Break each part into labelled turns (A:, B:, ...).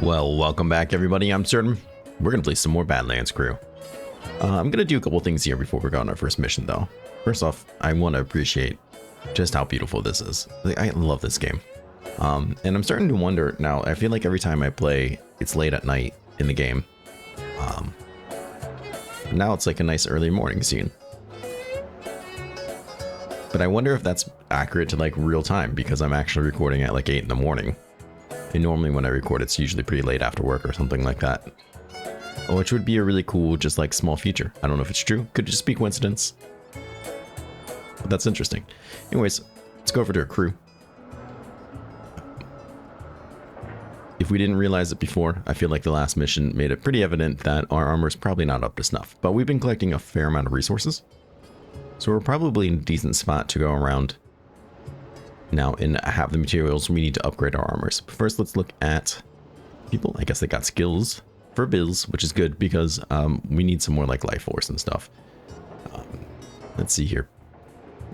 A: Well, welcome back everybody, I'm Absurdum. We're gonna play some more Badlands crew. I'm gonna do a couple things here before we go on our first mission though. First off, I want to appreciate just how beautiful this is. I love this game. And I'm starting to wonder now, I feel like every time I play, it's late at night in the game. Now it's like a nice early morning scene. But I wonder if that's accurate to like real time because I'm actually recording at like 8 in the morning. And normally when I record, it's usually pretty late after work or something like that. Which would be a really cool, just like small feature. I don't know if it's true. Could just be coincidence. But that's interesting. Anyways, let's go over to our crew. If we didn't realize it before, I feel like the last mission made it pretty evident that our armor is probably not up to snuff. But we've been collecting a fair amount of resources. So we're probably in a decent spot to go around now and have the materials we need to upgrade our armors. But first, let's look at people. I guess they got skills for bills, which is good because we need some more like life force and stuff. Let's see here.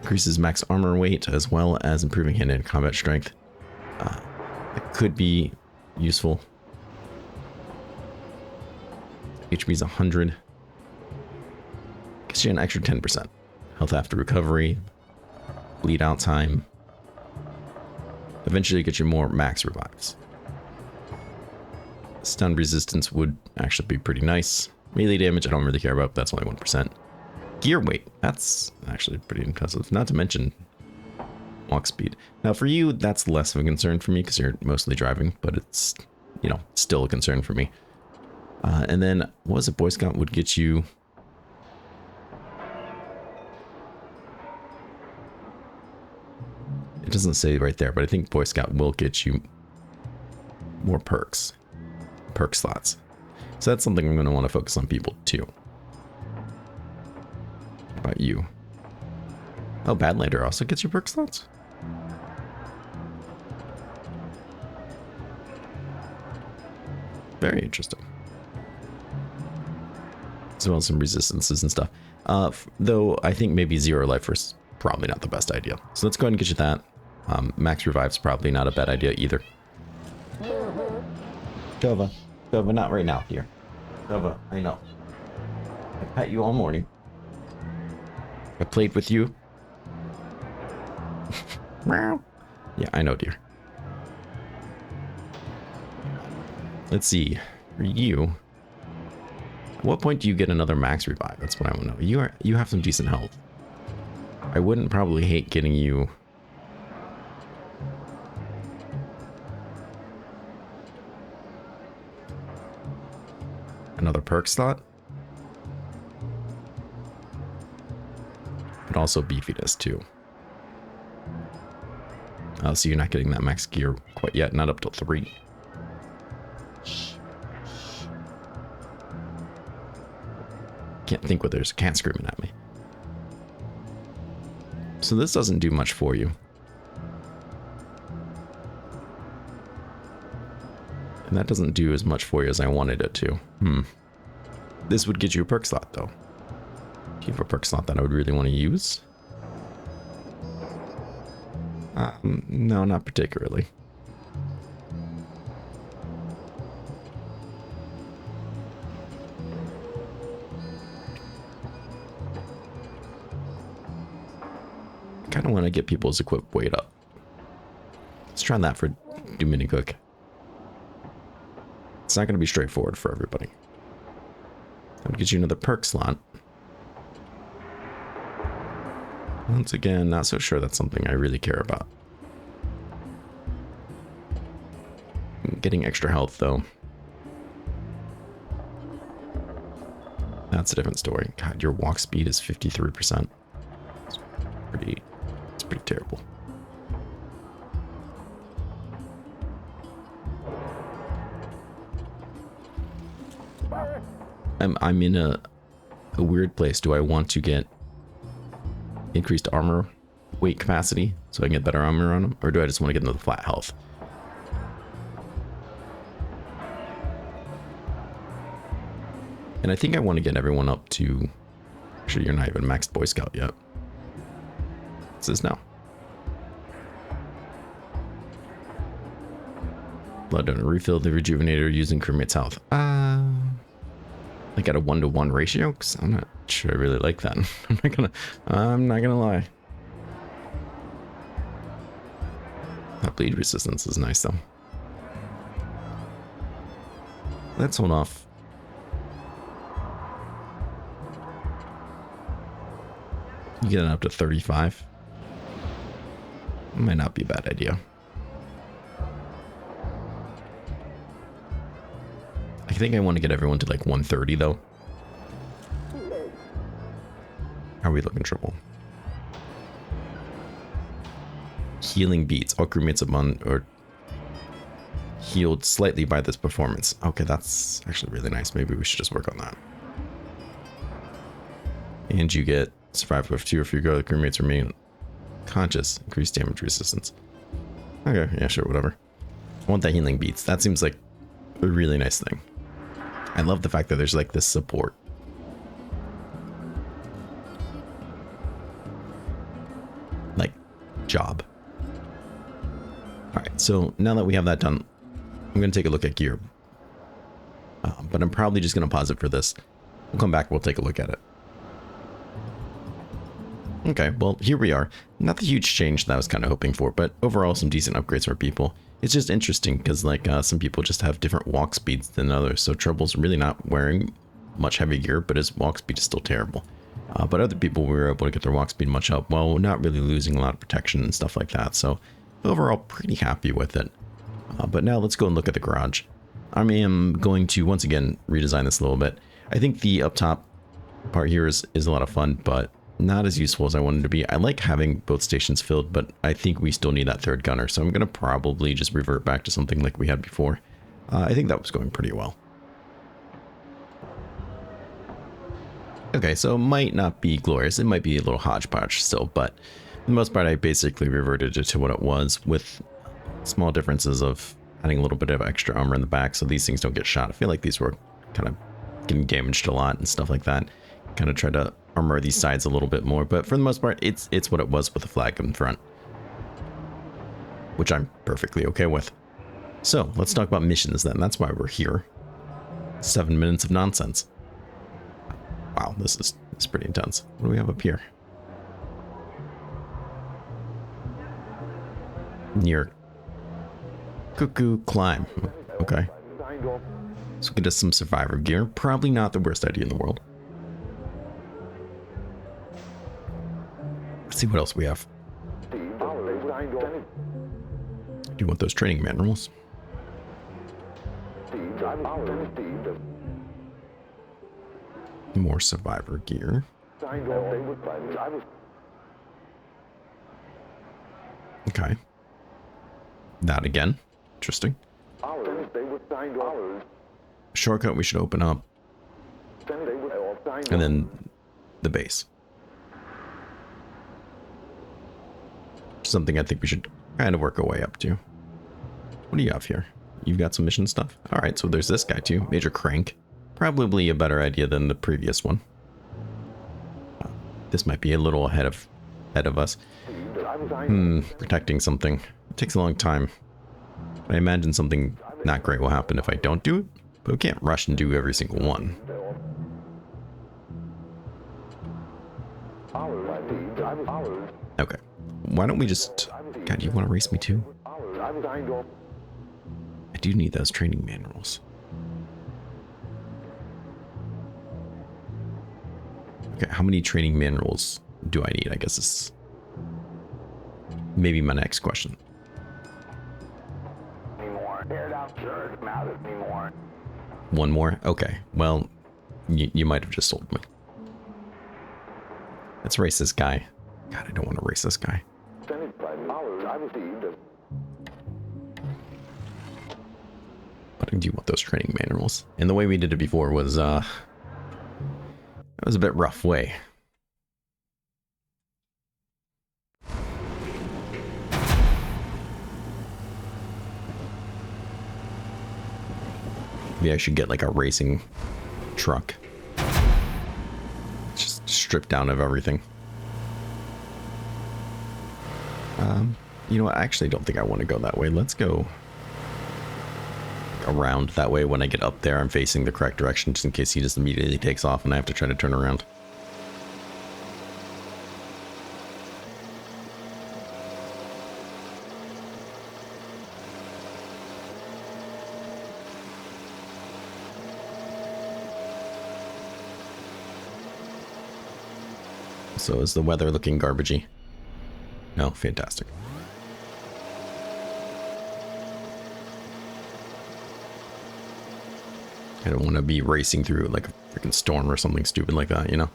A: Increases max armor weight as well as improving hand-to-hand combat strength. It could be useful. HP is 100. Gets you an extra 10%. Health after recovery. Bleed out time. Eventually get you more max revives. Stun resistance would actually be pretty nice. Melee damage I don't really care about, but that's only 1%. Gear weight, that's actually pretty impressive. Not to mention walk speed. Now for you, that's less of a concern for me because you're mostly driving, but it's, you know, still a concern for me. And then, what was it, Boy Scout would get you... It doesn't say right there, but I think Boy Scout will get you more perks. Perk slots. So that's something I'm going to want to focus on people too. What about you? Oh, Badlander also gets you perk slots? Very interesting. As well as some resistances and stuff. Though I think maybe zero life is probably not the best idea. So let's go ahead and get you that. Max revive's probably not a bad idea either. Jova, not right now, dear. Jova, I know. I pet you all morning. I played with you. Yeah, I know, dear. Let's see. For you, at what point do you get another max revive? That's what I want to know. You have some decent health. I wouldn't probably hate getting you another perk slot, but also beefiness too. So you're not getting that max gear quite yet, not up till 3. Can't think whether there's a cat screaming at me. So this doesn't do much for you. And that doesn't do as much for you as I wanted it to. This would get you a perk slot though. Do you have a perk slot that I would really want to use? No, not particularly. I kind of want to get people's equip weight up. Let's try that for Mini Cook. It's not going to be straightforward for everybody. That would get you another perk slot. Once again, not so sure that's something I really care about. Getting extra health, though. That's a different story. God, your walk speed is 53%. It's pretty terrible. I'm in a weird place. Do I want to get increased armor weight capacity so I can get better armor on them? Or do I just want to get into the flat health? And I think I want to get everyone up to... Actually, you're not even maxed Boy Scout yet. What's this now? Blood donor. Refill the rejuvenator using crewmate's health. Like at a 1-to-1 ratio? Because I'm not sure I really like that. I'm not gonna lie. That bleed resistance is nice though. Let's hold off. You get it up to 35. Might not be a bad idea. I think I want to get everyone to like 130 though. How are we looking, Triple? Healing beats. All crewmates upon or healed slightly by this performance. Okay, that's actually really nice. Maybe we should just work on that. And you get survive with 2 or fewer other crewmates remain conscious. Increased damage resistance. Okay, yeah, sure, whatever. I want that healing beats. That seems like a really nice thing. I love the fact that there's like this support. Like, job. Alright, so now that we have that done, I'm going to take a look at gear. But I'm probably just going to pause it for this. We'll come back, we'll take a look at it. Okay, well, here we are. Not the huge change that I was kind of hoping for, but overall some decent upgrades for people. It's just interesting because like some people just have different walk speeds than others, so Trouble's really not wearing much heavy gear, but his walk speed is still terrible. But other people were able to get their walk speed much up while not really losing a lot of protection and stuff like that, so overall pretty happy with it. But now let's go and look at the garage. I am going to once again redesign this a little bit. I think the up top part here is a lot of fun, but not as useful as I wanted to be. I like having both stations filled, but I think we still need that third gunner, so I'm going to probably just revert back to something like we had before. I think that was going pretty well. Okay, so it might not be glorious. It might be a little hodgepodge still, but for the most part, I basically reverted it to what it was with small differences of adding a little bit of extra armor in the back so these things don't get shot. I feel like these were kind of getting damaged a lot and stuff like that. Kind of try to armor these sides a little bit more, but for the most part, it's what it was with the flag in front, which I'm perfectly okay with. So let's talk about missions then. That's why we're here. 7 minutes of nonsense. Wow, this is pretty intense. What do we have up here? Near Cuckoo Climb. Okay. So get us some survivor gear. Probably not the worst idea in the world. Let's see what else we have. Do you want those training manuals? More survivor gear. Okay. That again. Interesting. Shortcut we should open up. And then the base. Something I think we should kind of work our way up to. What do you have here? You've got some mission stuff? Alright, so there's this guy too. Major Crank. Probably a better idea than the previous one. This might be a little ahead of us. Protecting something. It takes a long time. I imagine something not great will happen if I don't do it, but we can't rush and do every single one. Okay. Why don't we just... God, do you want to race me too? I do need those training manuals. Okay, how many training manuals do I need? I guess this is maybe my next question. One more? Okay, well, you might have just sold me. Let's race this guy. God, I don't want to race this guy. But I do want those training manuals. And the way we did it before was, that was a bit rough way. Maybe I should get like a racing truck. Just stripped down of everything. You know what? I actually don't think I want to go that way. Let's go around. That way when I get up there, I'm facing the correct direction, just in case he just immediately takes off and I have to try to turn around. So is the weather looking garbagey? No, fantastic. I don't want to be racing through like a freaking storm or something stupid like that, you know?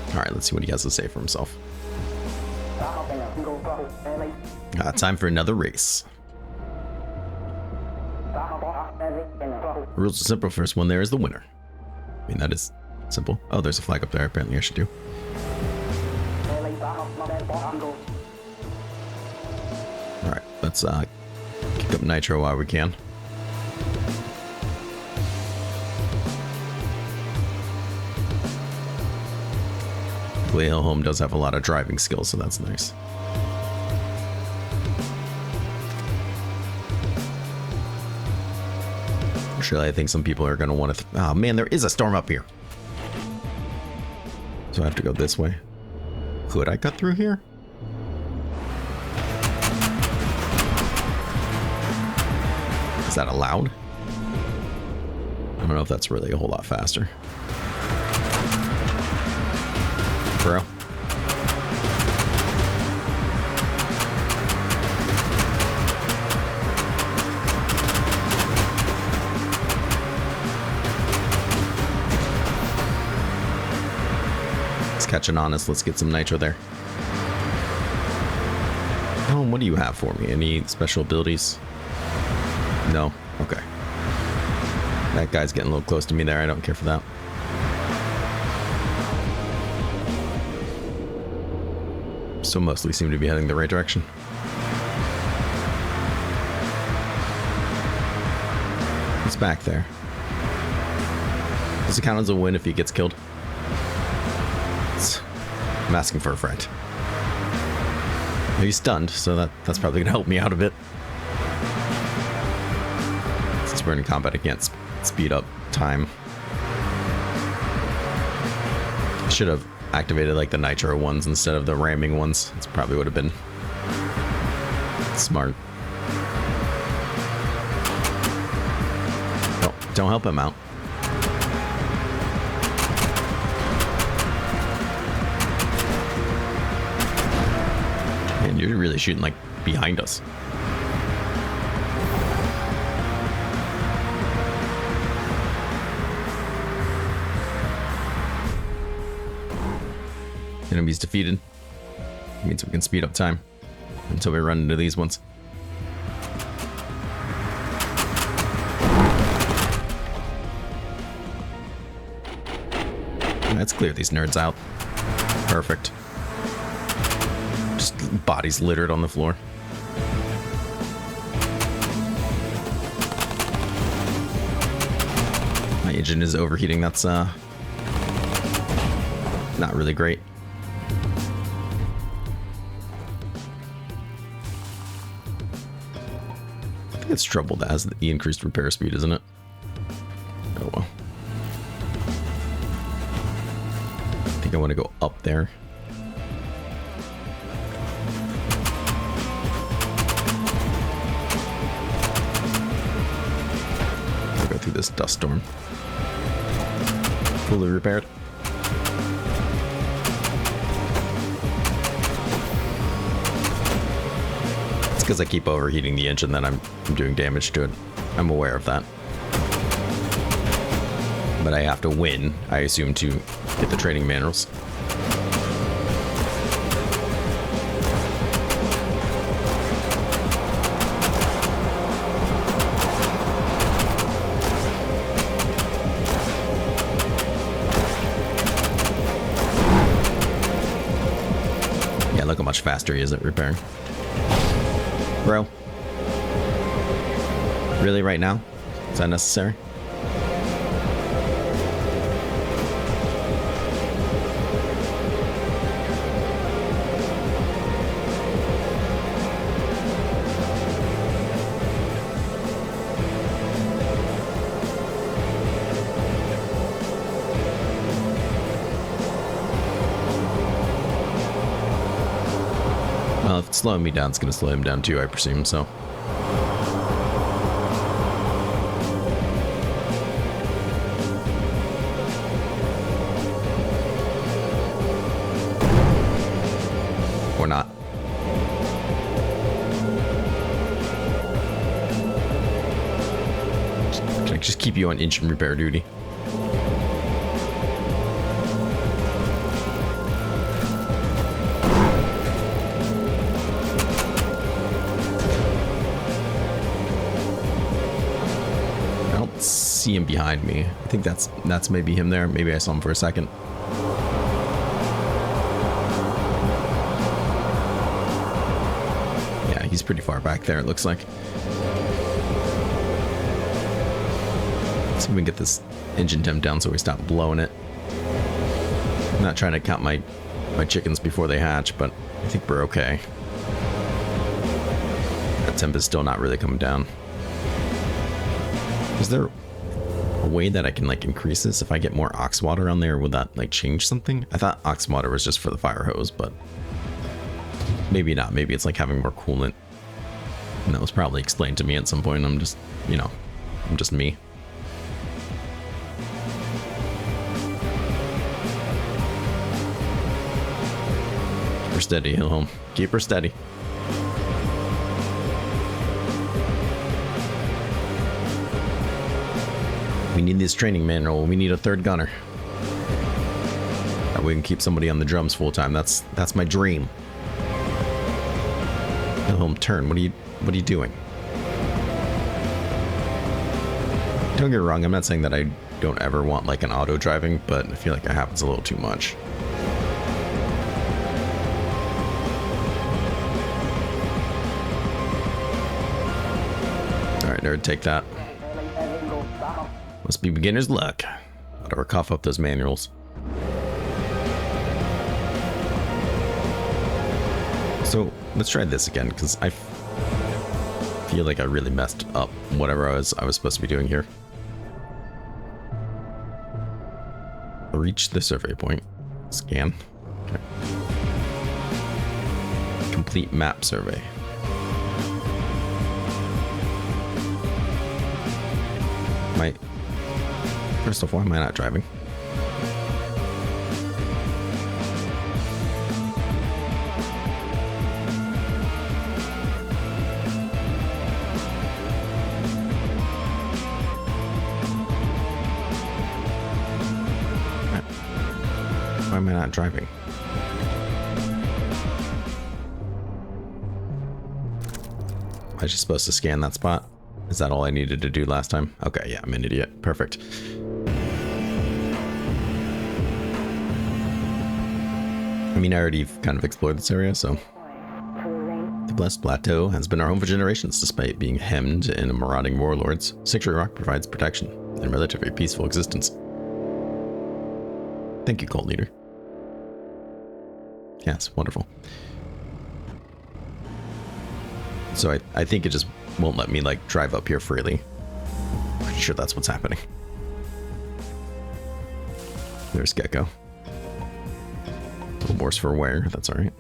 A: Alright, let's see what he has to say for himself. Time for another race. Rules are simple. First one there is the winner. I mean, that is simple. Oh, there's a flag up there. Apparently I should do. Alright, let's kick up nitro while we can. Home does have a lot of driving skills, so that's nice. Surely I think some people are going to want to... oh man, there is a storm up here. So I have to go this way. Could I cut through here? Is that allowed? I don't know if that's really a whole lot faster. Bro. It's catching on us. Let's get some nitro there. Oh, what do you have for me? Any special abilities? No? Okay. That guy's getting a little close to me there. I don't care for that. So mostly seem to be heading the right direction. It's back there. Does it count as a win if he gets killed? I'm asking for a friend. He's stunned, so that's probably going to help me out a bit. Since we're in combat, I can't speed up time. I should have activated like the nitro ones instead of the ramming ones. That's probably would have been smart. Don't help him out. Man, you're really shooting like behind us. Enemies defeated. Means we can speed up time until we run into these ones. Let's clear these nerds out. Perfect. Just bodies littered on the floor. My engine is overheating. That's not really great. It's trouble that has the increased repair speed, isn't it? Oh well. I think I want to go up there. I'll go through this dust storm. Fully repaired. Because I keep overheating the engine that I'm doing damage to it. I'm aware of that. But I have to win, I assume, to get the training manuals. Yeah, look how much faster he is at repairing. Bro. Really, right now? Is that necessary? slowing me down is going to slow him down too, I presume, so. Or not. Can I just keep you on engine repair duty? See him behind me. I think that's maybe him there. Maybe I saw him for a second. Yeah, he's pretty far back there, it looks like. Let's see if we can get this engine temp down so we stop blowing it. I'm not trying to count my chickens before they hatch, but I think we're okay. That temp is still not really coming down. Is there a way that I can like increase this? If I get more ox water on there, would that like change something? I thought ox water was just for the fire hose, but maybe not. Maybe it's like having more coolant. And that was probably explained to me at some point. I'm just, you know, I'm just me. Keep her steady, Hillholm. Keep her steady. We need this training manual. We need a third gunner. That we can keep somebody on the drums full time. That's my dream. Home turn. What are you doing? Don't get me wrong. I'm not saying that I don't ever want like an auto driving, but I feel like it happens a little too much. All right, nerd, take that. Must be beginner's luck. Gotta cough up those manuals. So let's try this again, because I feel like I really messed up whatever I was supposed to be doing here. Reach the survey point. Scan. Okay. Complete map survey. First off, why am I not driving? Why am I not driving? I was just supposed to scan that spot. Is that all I needed to do last time? Okay, yeah, I'm an idiot. Perfect. I mean, I already kind of explored this area, so... The Blessed Plateau has been our home for generations, despite being hemmed in marauding warlords. Sury Rock provides protection and relatively peaceful existence. Thank you, Cult Leader. Yes, wonderful. So I think it just won't let me, like, drive up here freely. Pretty sure that's what's happening. There's Gecko. A little worse for wear, that's alright.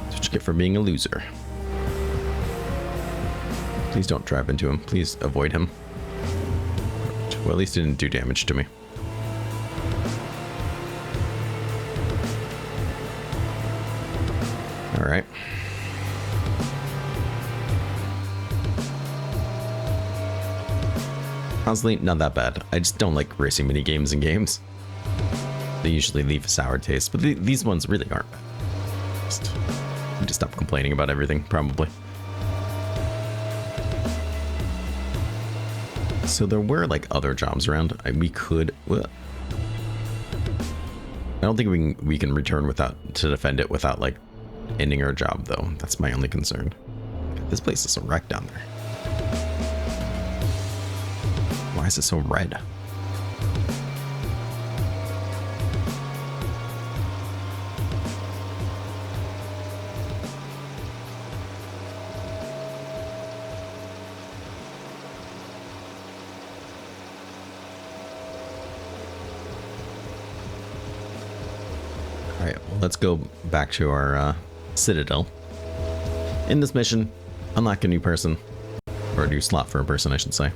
A: That's what you get for being a loser. Please don't drive into him. Please avoid him. Well, at least it didn't do damage to me. Alright. Honestly, not that bad. I just don't like racing mini games in games. They usually leave a sour taste, but these ones really aren't bad. Just need to stop complaining about everything, probably. So there were like other jobs around. We could. I don't think we can return without to defend it without like ending our job though. That's my only concern. This place is a wreck down there. Why is it so red? All right, well, let's go back to our Citadel. In this mission, unlock a new person, or a new slot for a person, I should say.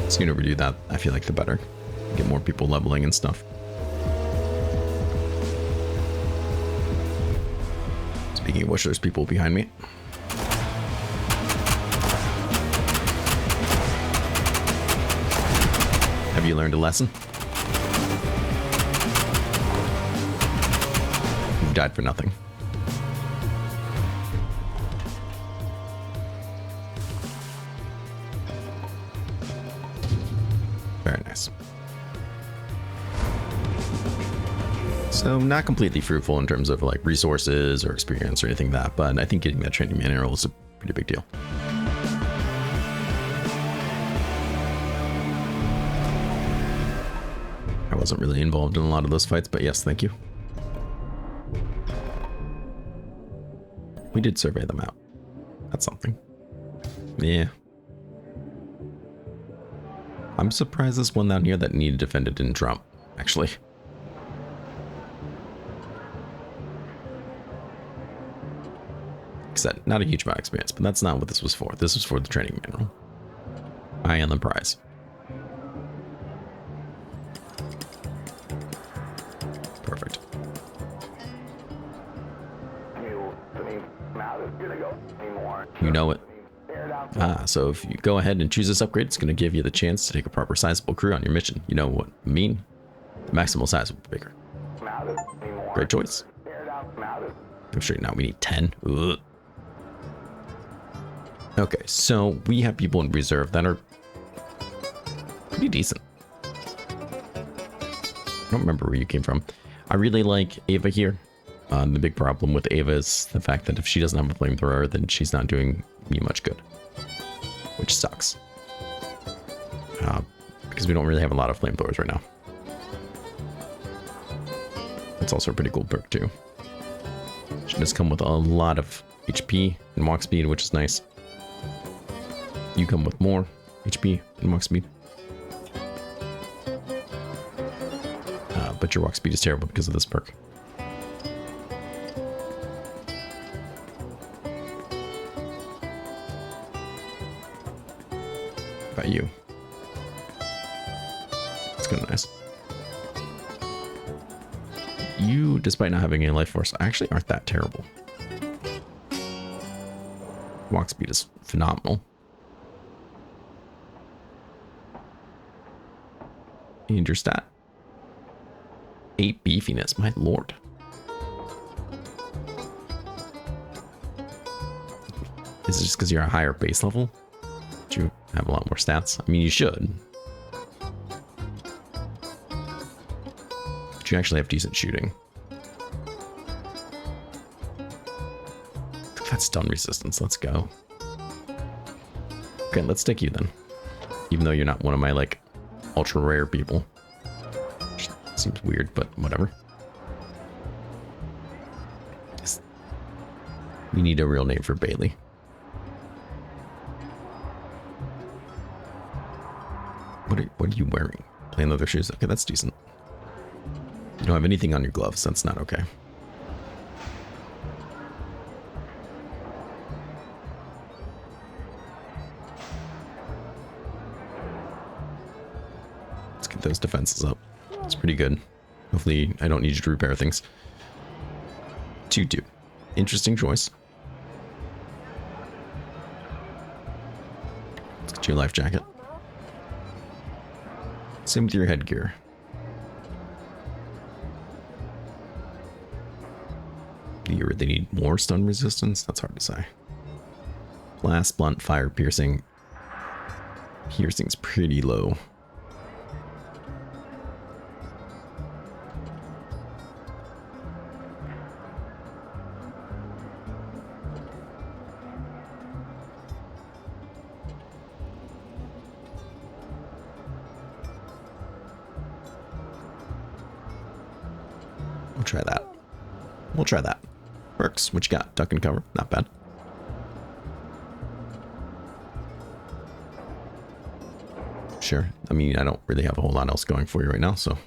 A: The sooner we do that, I feel like the better. Get more people leveling and stuff. Speaking of which, there's people behind me. Have you learned a lesson? You've died for nothing. Very nice. So not completely fruitful in terms of like resources or experience or anything like that, but I think getting that training manual is a pretty big deal. I wasn't really involved in a lot of those fights, but yes, thank you. We did survey them out. That's something. Yeah. I'm surprised this one down here that needed defended didn't drop, actually. Except not a huge amount of experience, but that's not what this was for. This was for the training manual. Eye on the prize. Perfect. You know it. So if you go ahead and choose this upgrade, it's going to give you the chance to take a proper sizable crew on your mission. You know what I mean? The maximal size will be bigger. Great choice. Go straight now. We need 10. Ugh. Okay, so we have people in reserve that are pretty decent. I don't remember where you came from. I really like Ava here. The big problem with Ava is the fact that if she doesn't have a flamethrower, then she's not doing me much good, which sucks. Because we don't really have a lot of flamethrowers right now. It's also a pretty cool perk too. She does come with a lot of HP and walk speed, which is nice. You come with more HP and walk speed. But your walk speed is terrible because of this perk. About you. It's kind of nice. You, despite not having any life force, actually aren't that terrible. Walk speed is phenomenal. And your stat? 8 beefiness, my lord. Is it just because you're a higher base level? Do you have a lot more stats? I mean, you should. But you actually have decent shooting. That's stun resistance, let's go. Okay, let's stick you then. Even though you're not one of my, like, ultra rare people. Seems weird, but whatever. We need a real name for Bailey. What are you wearing? Plain leather shoes. Okay, that's decent. You don't have anything on your gloves. That's not okay. Let's get those defenses up. It's pretty good. Hopefully I don't need you to repair things. 2-2. Interesting choice. Let's get your life jacket. Same with your headgear. Do you really need more stun resistance? That's hard to say. Blast, blunt, fire, piercing. Piercing's pretty low. We'll try that. We'll try that. Works. What you got? Duck and cover. Not bad. Sure. I mean, I don't really have a whole lot else going for you right now, so.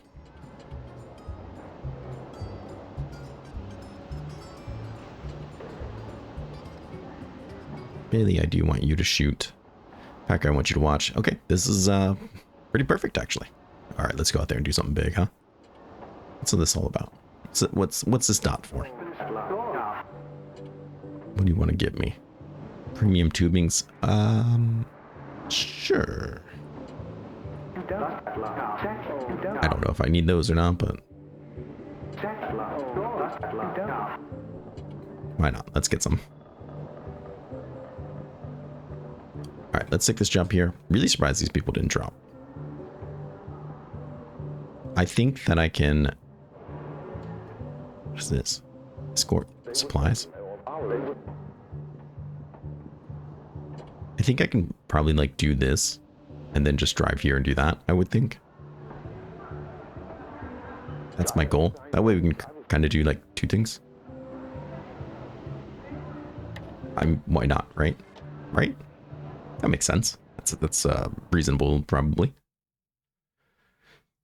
A: Bailey, I do want you to shoot. Packer, I want you to watch. Okay, this is pretty perfect, actually. All right, let's go out there and do something big, huh? What's this all about? What's this dot for? What do you want to give me? Premium tubings? Sure. I don't know if I need those or not, but why not? Let's get some. All right, let's take this jump here. Really surprised these people didn't drop. I think that I can... What is this? Escort supplies? I think I can probably like do this and then just drive here and do that, I would think. That's my goal. That way we can kind of do like two things. Why not, right? Right? That makes sense. That's reasonable, probably.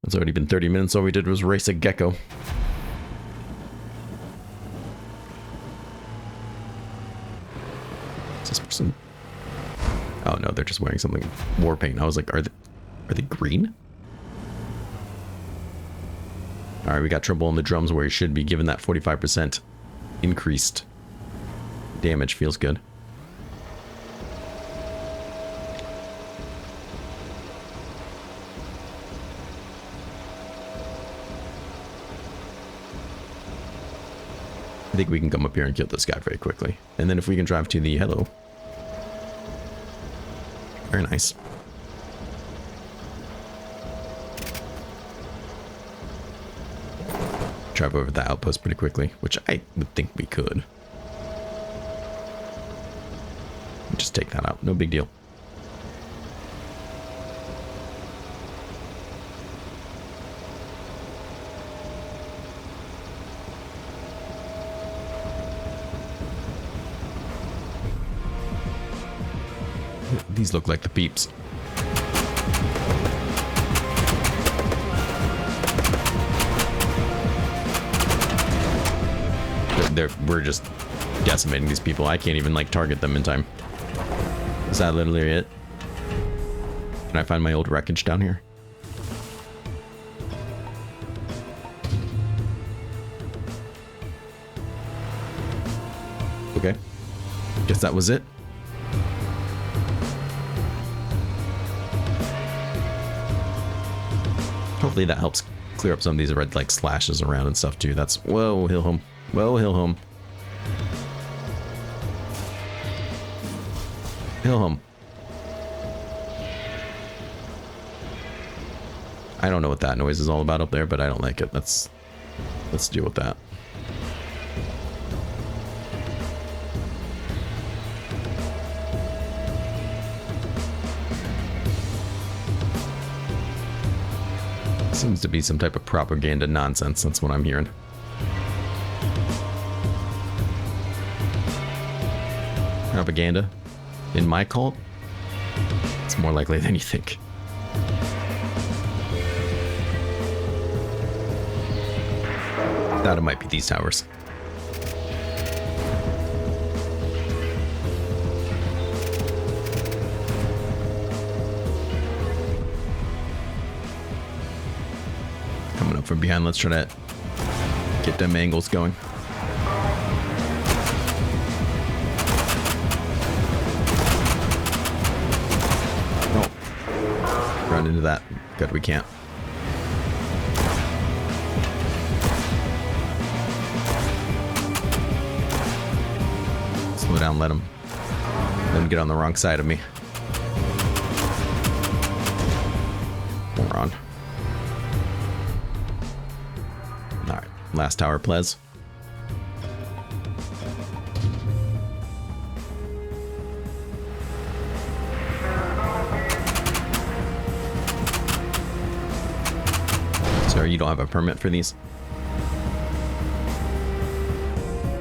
A: It's already been 30 minutes. All we did was race a Gecko. Is this person? Oh no, they're just wearing something war paint. I was like, are they green? All right, we got trouble on the drums where he should be, given that 45% increased damage. Feels good. I think we can come up here and kill this guy very quickly. And then if we can drive to the hello. Very nice. Drive over the outpost pretty quickly, which I would think we could. Just take that out. No big deal. These look like the Peeps. We're just decimating these people. I can't even like target them in time. Is that literally it? Can I find my old wreckage down here? Okay. Guess that was it. Hopefully that helps clear up some of these red like slashes around and stuff too. That's whoa, hill home. Whoa, hill home. Hill home. I don't know what that noise is all about up there, but I don't like it. Let's deal with that. Seems to be some type of propaganda nonsense. That's what I'm hearing. Propaganda in my cult? It's more likely than you think. Thought it might be these towers. Coming up from behind, let's try to get them angles going. Run into that. Good, we can't. Slow down, let him get on the wrong side of me. Moron. Alright, last tower, please. You don't have a permit for these.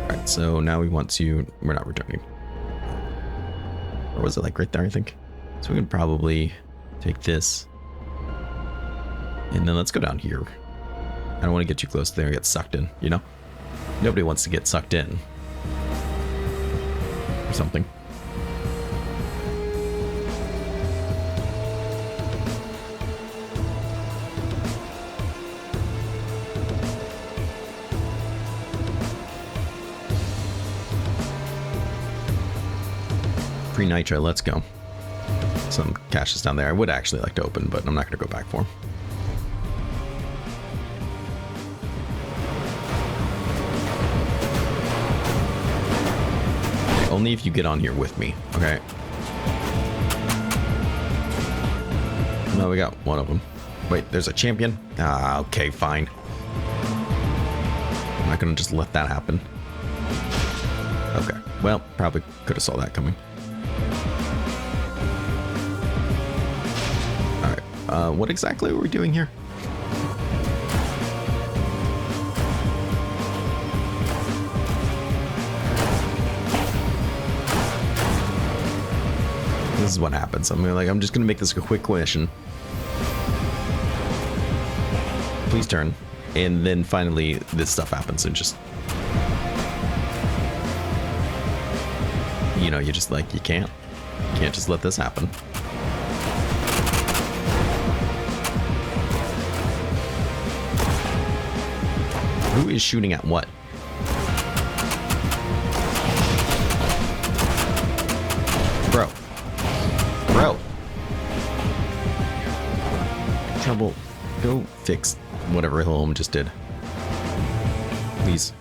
A: Alright, so now we want to... We're not returning. Or was it like right there, I think? So we can probably take this. And then let's go down here. I don't want to get too close there and get sucked in, you know? Nobody wants to get sucked in. Or something. Free nitro, let's go. Some caches down there. I would actually like to open, but I'm not going to go back for them. Okay, only if you get on here with me, okay? No, we got one of them. Wait, there's a champion? Ah, okay, fine. I'm not going to just let that happen. Okay, well, probably could have saw that coming. What exactly are we doing here? This is what happens. I'm just gonna make this a quick mission. Please turn. And then finally this stuff happens and just, you know, you just like, you can't just let this happen. Who is shooting at what? Bro. Trouble. Go fix whatever Hillholm just did. Please.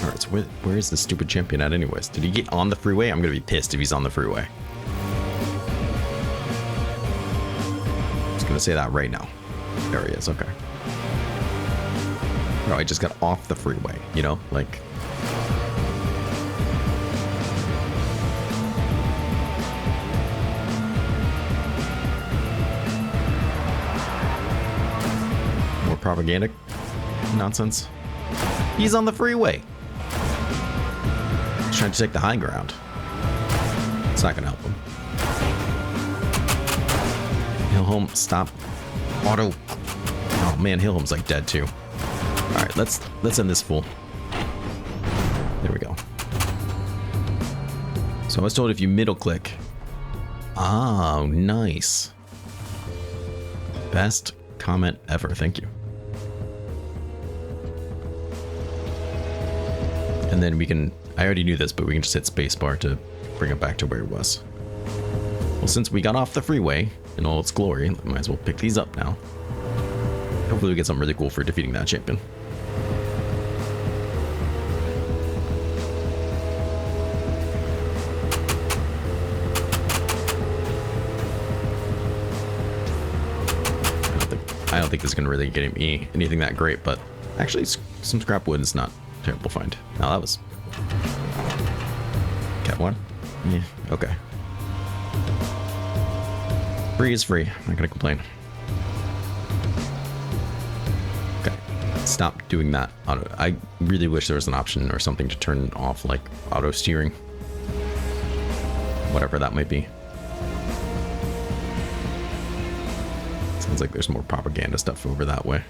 A: Alright, so where is this stupid champion at anyways? Did he get on the freeway? I'm gonna be pissed if he's on the freeway. Gonna say that right now. There he is. Okay. Bro, I just got off the freeway, you know, like. More propaganda nonsense. He's on the freeway. He's trying to take the high ground. It's not gonna help him. Hillholm, stop. Auto. Oh man, Hillholm's like dead too. Alright, let's end this fool. There we go. So I was told if you middle click. Oh, nice. Best comment ever, thank you. And then we can, I already knew this, but we can just hit spacebar to bring it back to where it was. Well, since we got off the freeway in all its glory, might as well pick these up now. Hopefully we get something really cool for defeating that champion. I don't think this is going to really get me anything that great, but actually some scrap wood is not a terrible find. Now that was... Cat one? Yeah, okay. Free is free. I'm not gonna complain. Okay, stop doing that. Auto. I really wish there was an option or something to turn off, like auto steering, whatever that might be. Sounds like there's more propaganda stuff over that way.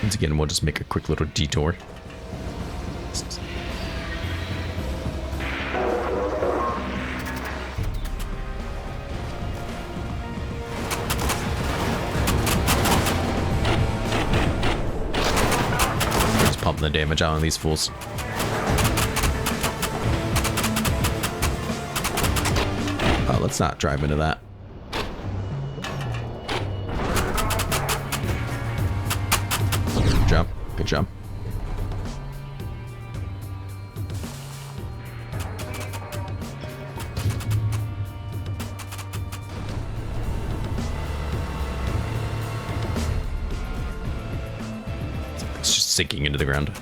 A: Once again, we'll just make a quick little detour. Just pumping the damage out on these fools. Oh, let's not drive into that. Good job. It's just sinking into the ground.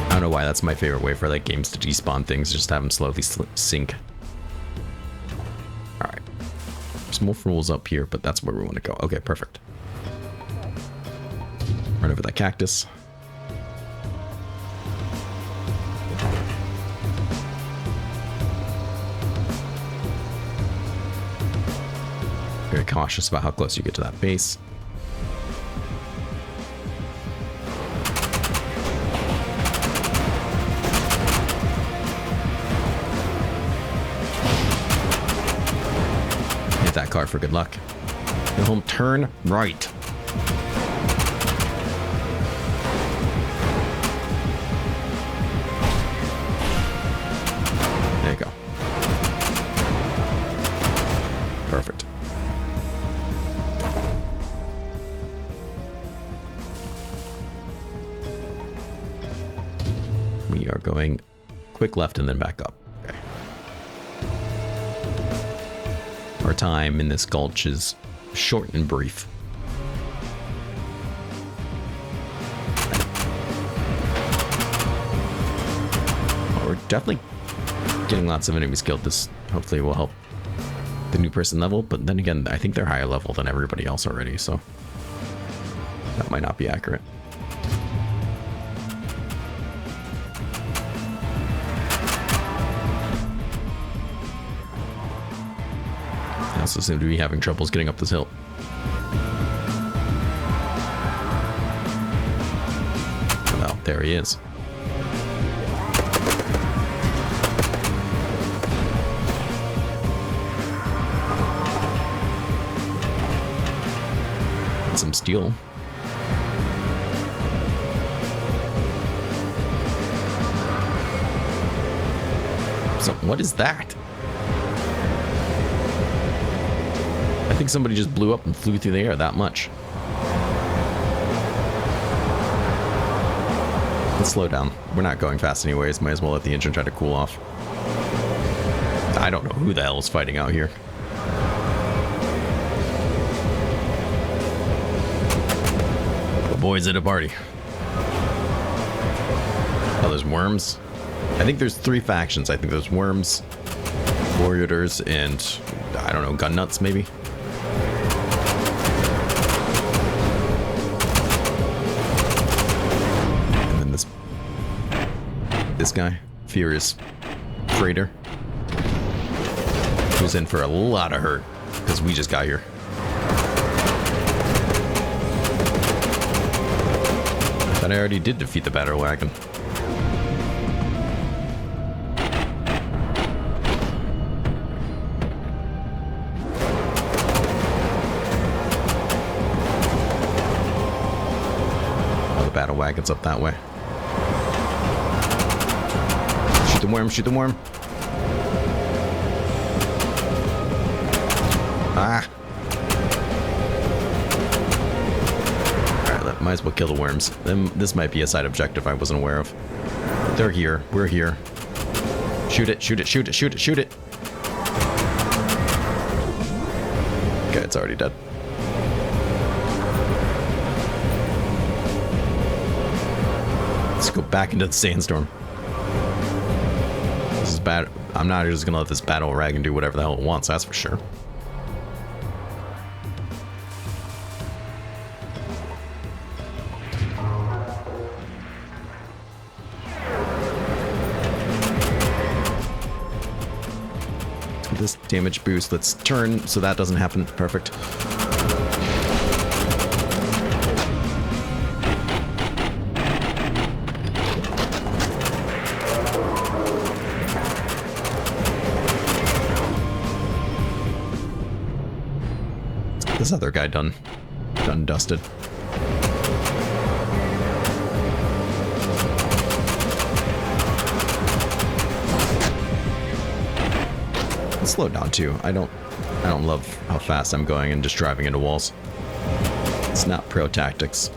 A: I don't know why that's my favorite way for like games to despawn things, just have them slowly sink. All right. There's more rules up here, but that's where we want to go. Okay, perfect. Run over that cactus. Very cautious about how close you get to that base. for good luck. Go home, turn right. There you go. Perfect. We are going quick left and then back up. Okay. Our time in this gulch is short and brief. Well, we're definitely getting lots of enemies killed. This hopefully will help the new person level, but then again, I think they're higher level than everybody else already, so that might not be accurate. I also seem to be having troubles getting up this hill. Well, there he is. Some steel. So, what is that? I think somebody just blew up and flew through the air that much. Let's slow down. We're not going fast anyways. Might as well let the engine try to cool off. I don't know who the hell is fighting out here. The boys at a party. Oh, there's worms. I think there's 3 factions. I think there's worms, warriors, and I don't know, gun nuts maybe. This guy, Furious Freighter, who's in for a lot of hurt because we just got here. But I already did defeat the Battle Wagon. Oh, the Battle Wagon's up that way. Shoot the worm, shoot the worm. Ah. Alright, might as well kill the worms. This might be a side objective I wasn't aware of. They're here. We're here. Shoot it, shoot it, shoot it, shoot it, shoot it. Okay, it's already dead. Let's go back into the sandstorm. This is bad. I'm not just gonna let this Battle Wagon do whatever the hell it wants, that's for sure. This damage boost. Let's turn so that doesn't happen. Perfect. This other guy done dusted. Slow down too. I don't love how fast I'm going and just driving into walls. It's not pro tactics.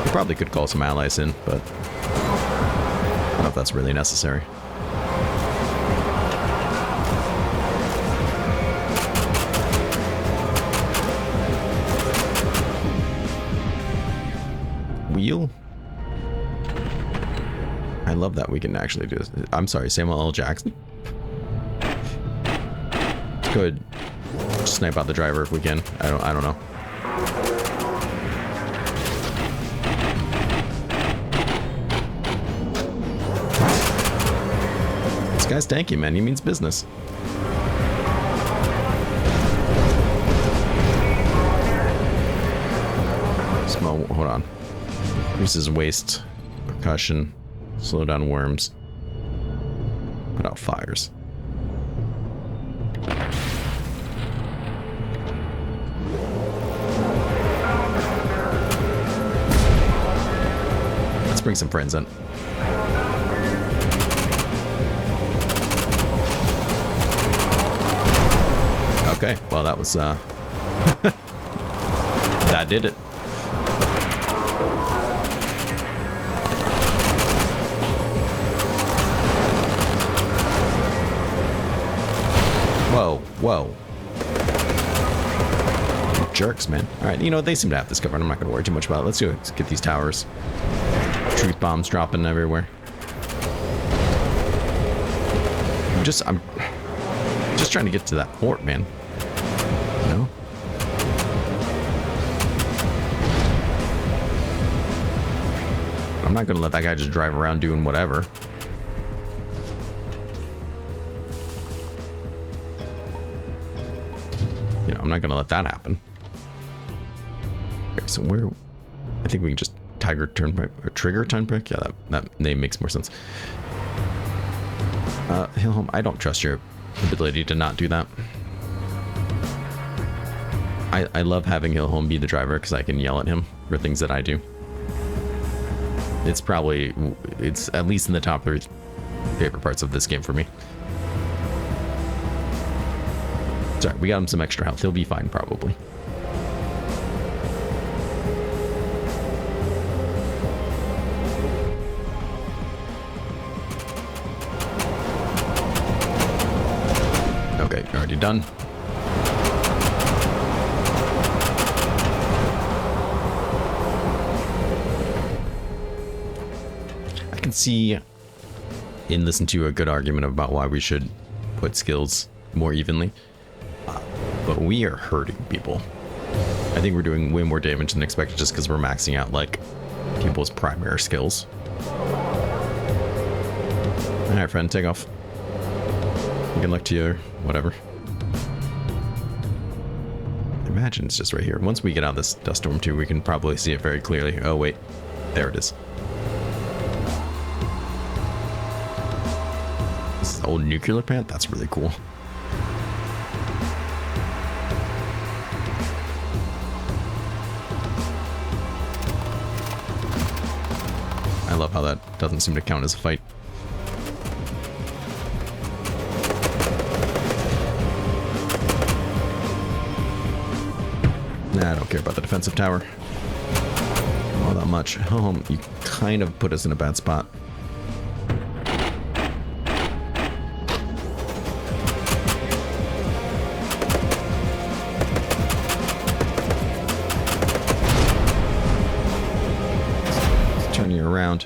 A: You probably could call some allies in, but I don't know if that's really necessary. Wheel? I love that we can actually do this. I'm sorry, Samuel L. Jackson. Let's go ahead, snipe out the driver if we can. I don't know. This guy's tanky, man. He means business. Small. Hold on. Increases waste, percussion. Slow down worms. Put out fires. bring some friends in. Okay, well that was that did it. Whoa, whoa. Jerks, man. Alright, you know, they seem to have this covered. I'm not going to worry too much about it. Let's go get these towers. Truth bombs dropping everywhere. I'm just trying to get to that fort, man. You know? I'm not going to let that guy just drive around doing whatever. You know, I'm not going to let that happen. Okay, so where... I think we can just Tiger Turnpike, or Trigger Turnpike? Yeah, that name makes more sense. Hillhome, I don't trust your ability to not do that. I love having Hillhome be the driver because I can yell at him for things that I do. It's at least in the top 3 favorite parts of this game for me. Sorry, we got him some extra health. He'll be fine, probably. Okay, already done. I can see and listen to a good argument about why we should put skills more evenly. But we are hurting people. I think we're doing way more damage than expected just because we're maxing out like people's primary skills. Alright, friend, take off. Good luck to you, or whatever. Imagine it's just right here. Once we get out of this dust storm too, we can probably see it very clearly. Oh wait, there it is. This is an old nuclear plant? That's really cool. I love how that doesn't seem to count as a fight. Nah, I don't care about the defensive tower. All that much. Oh, you kind of put us in a bad spot. Turn you around.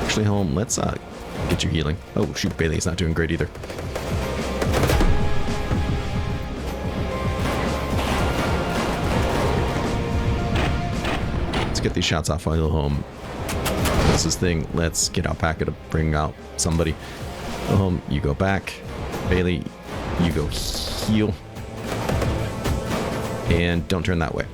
A: Actually, home. Let's get you healing. Oh shoot, Bailey's not doing great either. Get these shots off while home. That's this thing. Let's get Alpaca to bring out somebody. Home, you go back. Bailey, you go heal. And don't turn that way.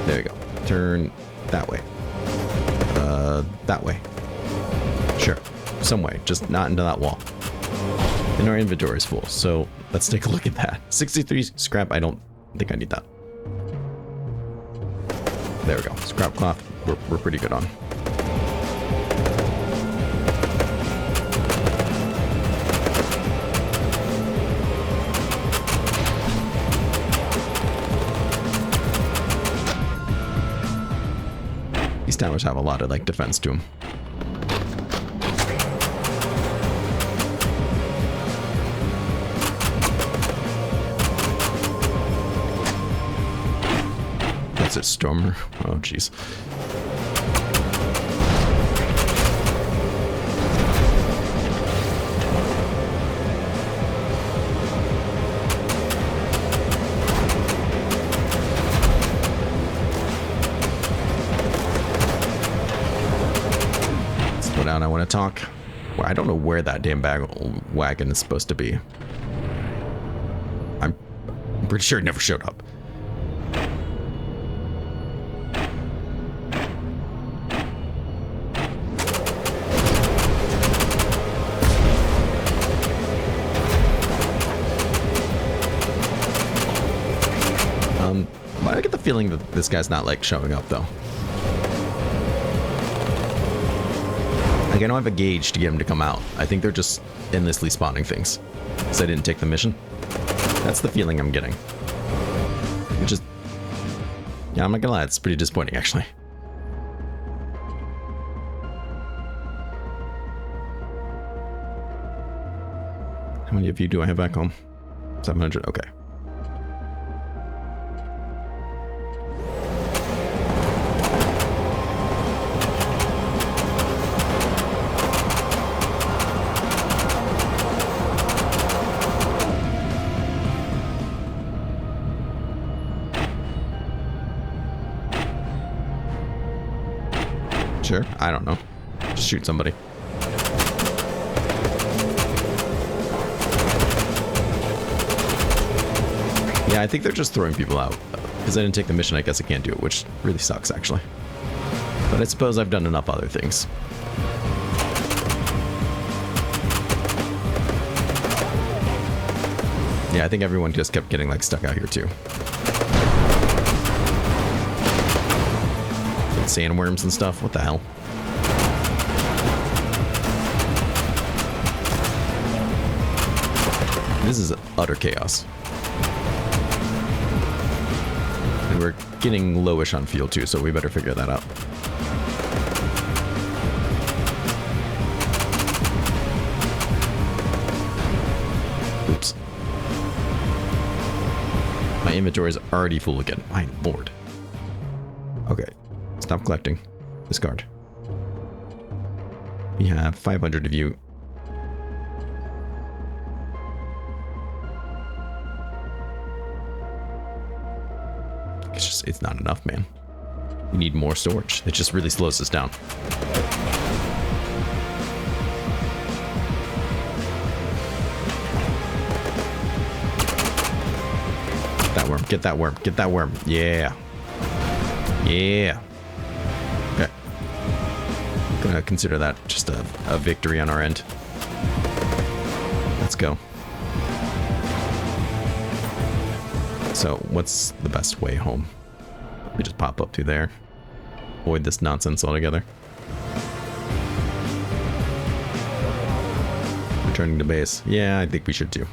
A: There you go. Turn that way. That way. Sure. Some way. Just not into that wall. And our inventory is full, so let's take a look at that. 63 scrap, I don't think I need that. There we go. Scrap cloth, we're pretty good on. These towers have a lot of like defense to them. That's it, Stormer. Oh, jeez. Slow down, I want to talk. Well, I don't know where that damn wagon is supposed to be. I'm pretty sure it never showed up. But I get the feeling that this guy's not, like, showing up, though. Like, I don't have a gauge to get him to come out. I think they're just endlessly spawning things. Because I didn't take the mission. That's the feeling I'm getting. Which is... yeah, I'm not gonna lie, it's pretty disappointing, actually. How many of you do I have back home? 700, okay. Sure, I don't know. Just shoot somebody. Yeah, I think they're just throwing people out. Because I didn't take the mission, I guess I can't do it, which really sucks, actually. But I suppose I've done enough other things. Yeah, I think everyone just kept getting, like, stuck out here, too. Sandworms and stuff. What the hell? This is utter chaos. And we're getting lowish on fuel too, so we better figure that out. Oops. My inventory is already full again. My lord. Okay. Stop collecting. Discard. We have 500 of you. It's not enough, man. We need more storage. It just really slows us down. Get that worm. Get that worm. Get that worm. Yeah. Yeah. Okay. Gonna consider that just a victory on our end. Let's go. So, what's the best way home? We just pop up through there. Avoid this nonsense altogether. Returning to base. Yeah, I think we should too.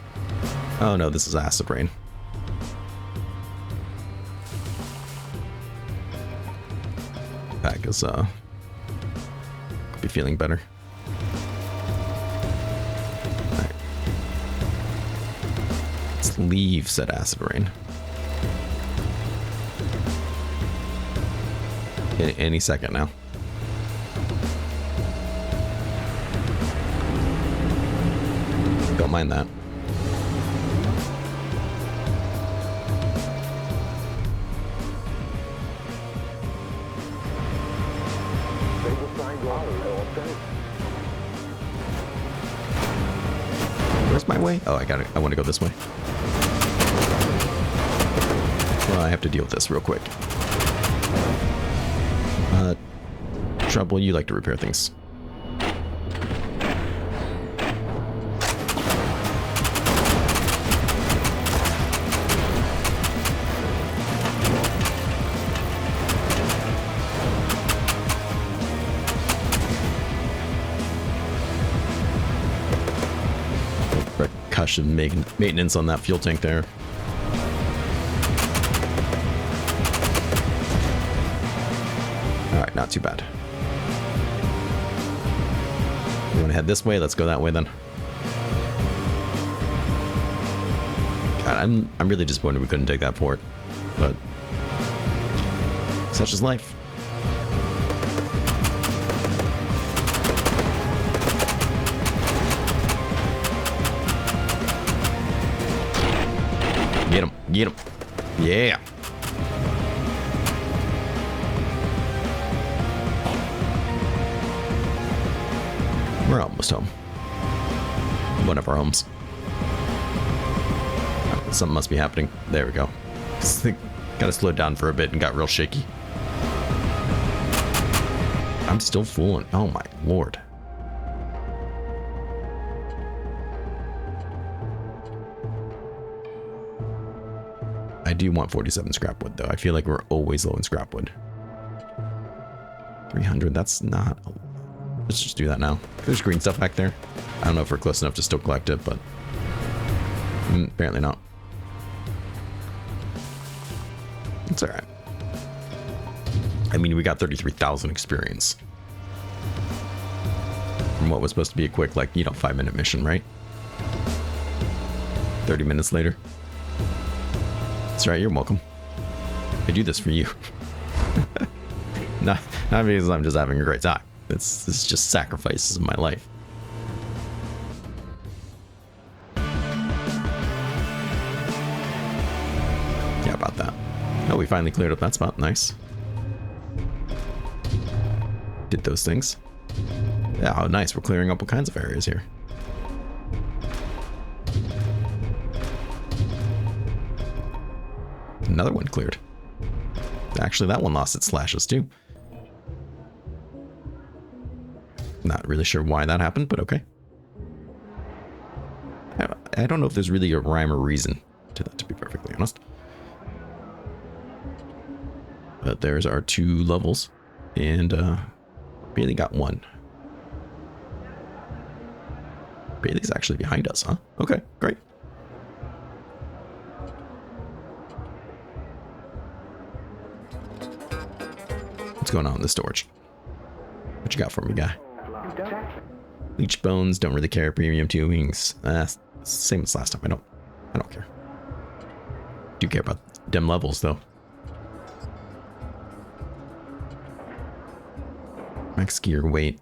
A: Oh no, this is acid rain. Pack is could be feeling better. Alright. Let's leave said acid rain. Any second now. Don't mind that. Where's my way? Oh, I got it. I want to go this way. Well, I have to deal with this real quick. Trouble, you like to repair things. Percussion maintenance on that fuel tank there. Alright, not too bad. You want to head this way? Let's go that way then. God, I'm really disappointed we couldn't take that port, but such is life. Get him! Get him! Yeah! We're almost home. One of our homes. Something must be happening. There we go. Gotta slow down for a bit and got real shaky. I'm still fooling. Oh my lord. I do want 47 scrap wood, though. I feel like we're always low in scrap wood. 300, that's not... Let's just do that now. There's green stuff back there. I don't know if we're close enough to still collect it, but... apparently not. It's alright. I mean, we got 33,000 experience. From what was supposed to be a quick, like, you know, 5-minute mission, right? 30 minutes later. That's right, you're welcome. I do this for you. not because I'm just having a great time. This is just sacrifices of my life. Yeah, about that. Oh, we finally cleared up that spot. Nice. Did those things. Yeah, oh, nice. We're clearing up all kinds of areas here. Another one cleared. Actually, that one lost its slashes too. Not really sure why that happened, but okay. I don't know if there's really a rhyme or reason to that, to be perfectly honest. But there's our 2 levels, and Bailey got 1. Bailey's actually behind us, huh? Okay, great. What's going on in the storage? What you got for me, guy? Leech bones, don't really care. Premium 2 wings. Same as last time. I don't care. Do care about dem levels though. Max gear weight.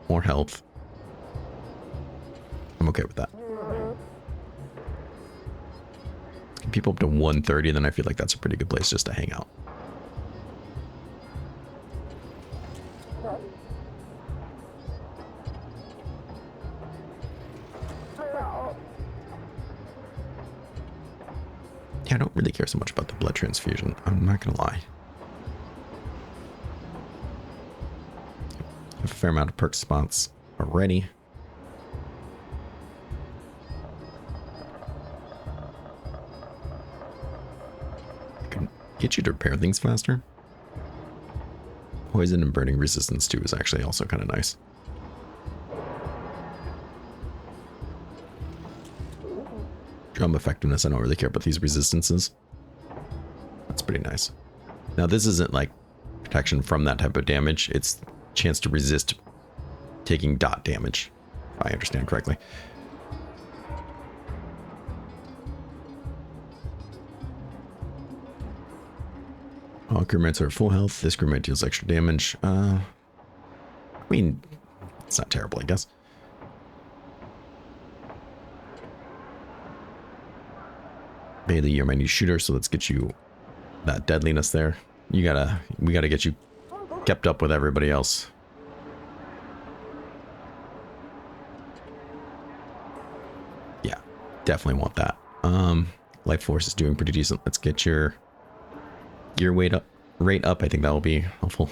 A: More health. I'm okay with that. Get people up to 130, then I feel like that's a pretty good place just to hang out. Yeah, I don't really care so much about the blood transfusion. I'm not gonna lie. A fair amount of perk spots already. I can get you to repair things faster. Poison and burning resistance too is actually also kind of nice. Drum effectiveness, I don't really care about these resistances. That's pretty nice. Now this isn't like protection from that type of damage. It's chance to resist taking dot damage, if I understand correctly. All crewmates are full health. This crewmate deals extra damage. I mean, it's not terrible, I guess. Bailey, you're my new shooter, so let's get you that deadliness there. We gotta get you kept up with everybody else. Yeah, definitely want that. Life force is doing pretty decent. Let's get your gear rate up. I think that will be helpful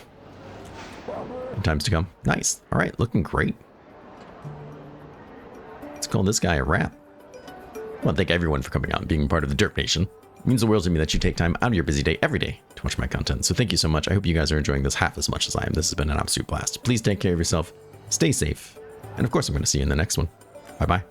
A: in times to come. Nice. All right, looking great. Let's call this guy a wrap. I want to thank everyone for coming out and being part of the Derp Nation. It means the world to me that you take time out of your busy day every day to watch my content. So thank you so much. I hope you guys are enjoying this half as much as I am. This has been an absolute blast. Please take care of yourself. Stay safe. And of course, I'm going to see you in the next one. Bye-bye.